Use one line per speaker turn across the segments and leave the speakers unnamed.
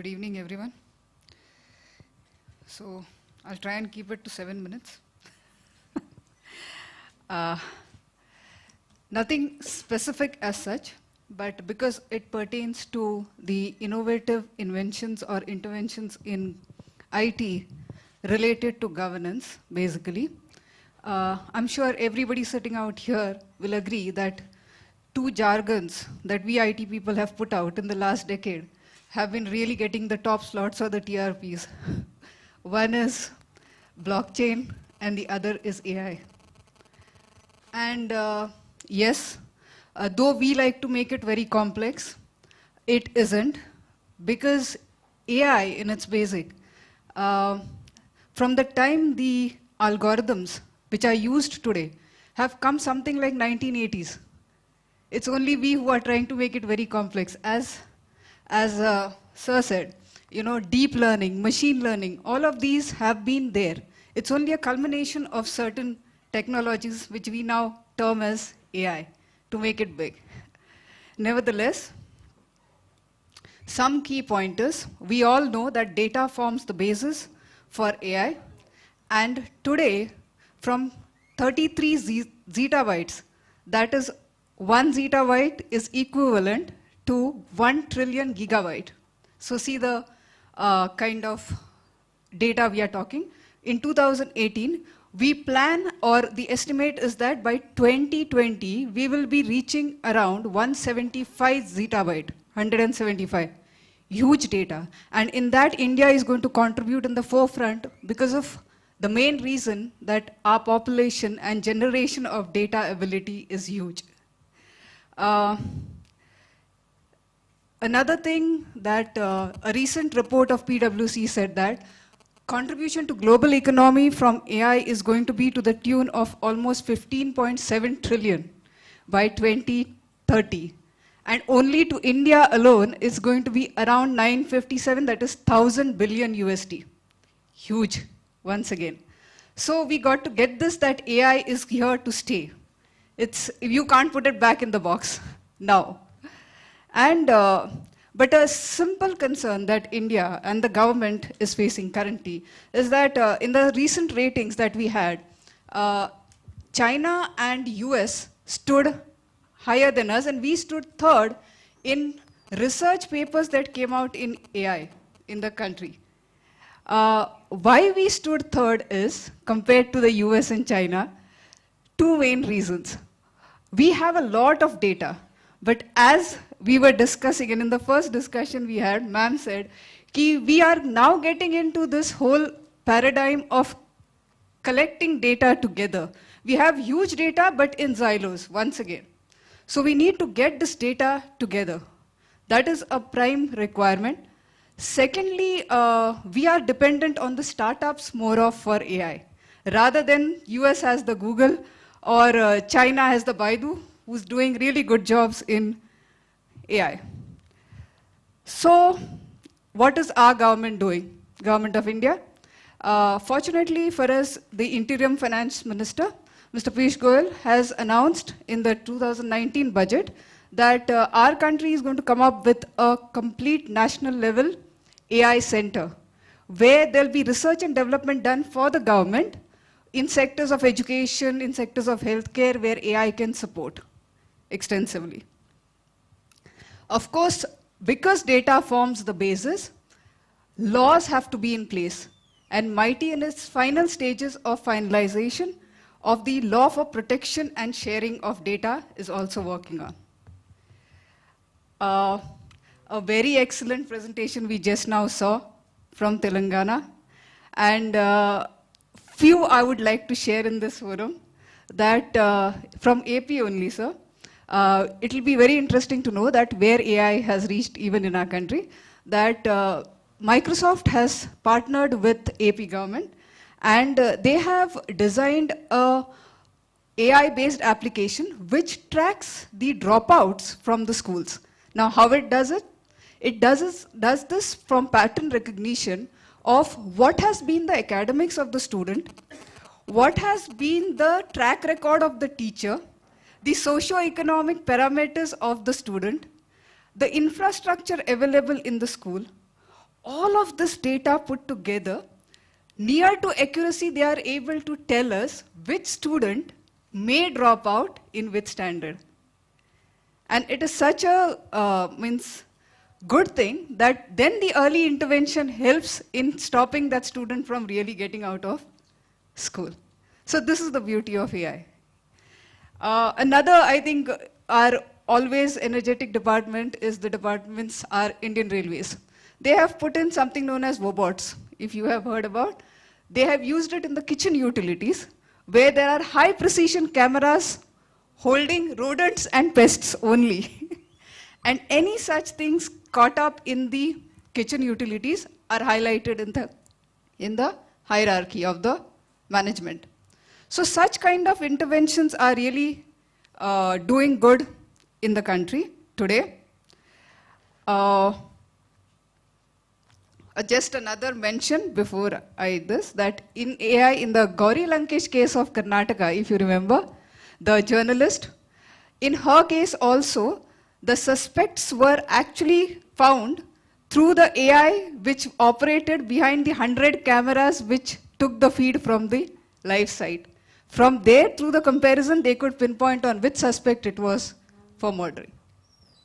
Good evening, everyone. So I'll try and keep it to 7 minutes. uh, Nothing specific as such, but because it pertains to the innovative inventions or interventions in IT related to governance, basically. I'm sure everybody sitting out here will agree that two jargons that we IT people have put out in the last decade have been really getting the top slots or the TRPs. One is blockchain and the other is AI. And yes, though we like to make it very complex, it isn't, because AI in its basic, from the time the algorithms which are used today have come something like 1980s. It's only we who are trying to make it very complex. As Sir said, deep learning, machine learning, all of these have been there. It's only a culmination of certain technologies which we now term as AI to make it big. Nevertheless, some key pointers. We all know that data forms the basis for AI, and today from 33 zettabytes, that is 1 zettabyte is equivalent to 1 trillion gigabyte. So see the kind of data we are talking. In 2018, we plan, or the estimate is that by 2020, we will be reaching around 175 zettabyte, 175. Huge data. And in that, India is going to contribute in the forefront because of the main reason that our population and generation of data ability is huge. Another thing that a recent report of PwC said that contribution to global economy from AI is going to be to the tune of almost 15.7 trillion by 2030. And only to India alone is going to be around 957, that is 1,000 billion USD. Huge, once again. So we got to get this, that AI is here to stay. You can't put it back in the box now. And, but a simple concern that India and the government is facing currently is that in the recent ratings that we had, China and US stood higher than us, and we stood third in research papers that came out in AI in the country. Why we stood third is, compared to the US and China, two main reasons. We have a lot of data, but as we were discussing, and in the first discussion we had, ma'am said, we are now getting into this whole paradigm of collecting data together. We have huge data, but in silos, once again. So we need to get this data together. That is a prime requirement. Secondly, we are dependent on the startups more of for AI. Rather than US has the Google or China has the Baidu, who's doing really good jobs in AI. So what is our government doing? Government of India? Fortunately for us, the interim finance minister, Mr. Piyush Goyal, has announced in the 2019 budget that our country is going to come up with a complete national level AI center, where there'll be research and development done for the government in sectors of education, in sectors of healthcare, where AI can support extensively. Of course, because data forms the basis, laws have to be in place, and MITI in its final stages of finalization of the law for protection and sharing of data is also working on. A very excellent presentation we just now saw from Telangana, and few I would like to share in this forum, that from AP only, sir. It will be very interesting to know that where AI has reached even in our country, that Microsoft has partnered with AP government, and they have designed a AI-based application which tracks the dropouts from the schools. Now, how it does it? It does this from pattern recognition of what has been the academics of the student, what has been the track record of the teacher, the socio-economic parameters of the student, the infrastructure available in the school. all of this data put together, near to accuracy, they are able to tell us which student may drop out in which standard. And it is such a good thing that then the early intervention helps in stopping that student from really getting out of school. So this is the beauty of AI. Another, I think, our always energetic department is our Indian Railways. They have put in something known as robots, if you have heard about. They have used it in the kitchen utilities, where there are high precision cameras holding rodents and pests only. And any such things caught up in the kitchen utilities are highlighted in the hierarchy of the management. So such kind of interventions are really doing good in the country today. Just another mention before that in AI, in the Gauri Lankesh case of Karnataka, if you remember, the journalist, in her case also, the suspects were actually found through the AI which operated behind the 100 cameras which took the feed from the live site. From there, through the comparison, they could pinpoint on which suspect it was for murdering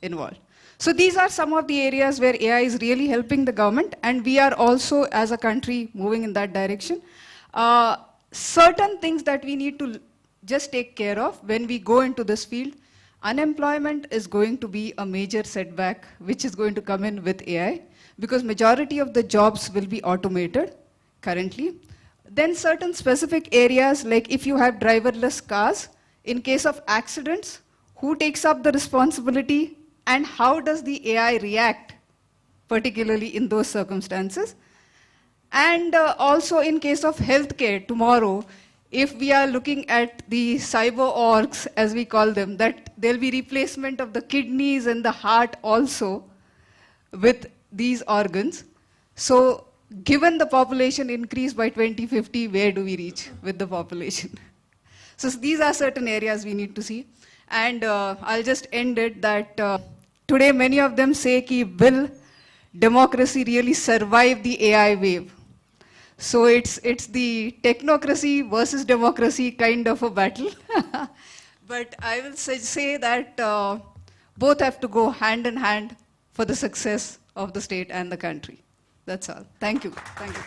involved. So these are some of the areas where AI is really helping the government, and we are also, as a country, moving in that direction. Certain things that we need to just take care of when we go into this field. Unemployment is going to be a major setback, which is going to come in with AI, because majority of the jobs will be automated currently. Then certain specific areas, like if you have driverless cars, in case of accidents, who takes up the responsibility and how does the AI react, particularly in those circumstances? And also in case of healthcare tomorrow, if we are looking at the cyber orgs, as we call them, that there'll be replacement of the kidneys and the heart also with these organs. So given the population increase by 2050, where do we reach with the population? So these are certain areas we need to see. And I'll just end it that today many of them say, will democracy really survive the AI wave? So it's the technocracy versus democracy kind of a battle. But I will say that both have to go hand in hand for the success of the state and the country. That's all. Thank you. Thank you.